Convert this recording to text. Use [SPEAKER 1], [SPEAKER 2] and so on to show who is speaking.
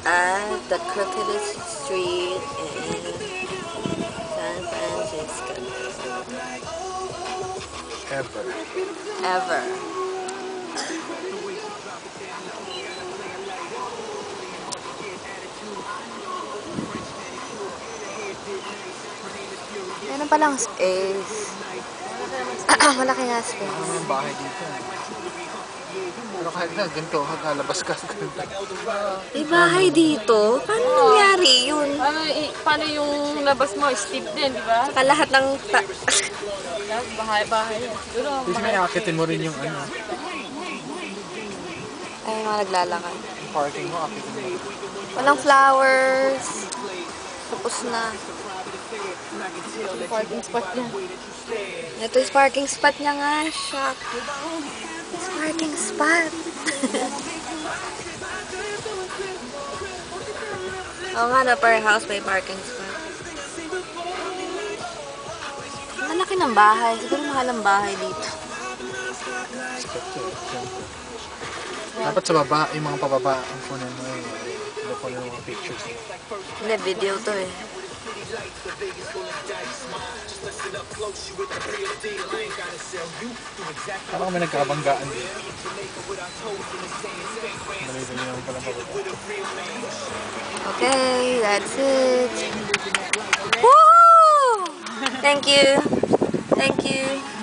[SPEAKER 1] at the crookedest street in San Francisco. Ever. Yan palang space. Malaki nga space.
[SPEAKER 2] Ano yung bahay dito? Pero kahit na, ganito, lalabas ka.
[SPEAKER 1] May bahay dito? Paano nangyari yun?
[SPEAKER 3] Paano yung labas mo? Steep din, di ba?
[SPEAKER 1] Saka lahat ng...
[SPEAKER 3] Bahay. Siguro,
[SPEAKER 2] Kasi may akitin mo rin yung ano.
[SPEAKER 1] Ay, mga naglalakad.
[SPEAKER 2] Yung parking mo, akitin mo.
[SPEAKER 1] Walang flowers. Tapos na.
[SPEAKER 3] parking spot niya.
[SPEAKER 1] Ito yung parking spot niya nga. Shock. It's parking spot. Oo nga na, per house may parking spot. Malaki ng bahay. Siguro mahal ang bahay dito.
[SPEAKER 2] Dapat sa baba, yung mga pababa, ang kunin mo yung mga pictures.
[SPEAKER 1] Hindi, video to eh.
[SPEAKER 2] Parang kami nagkabanggaan dito. Dali-dali naman palang pababa.
[SPEAKER 1] Okay, that's it. Woo! Thank you. Thank you.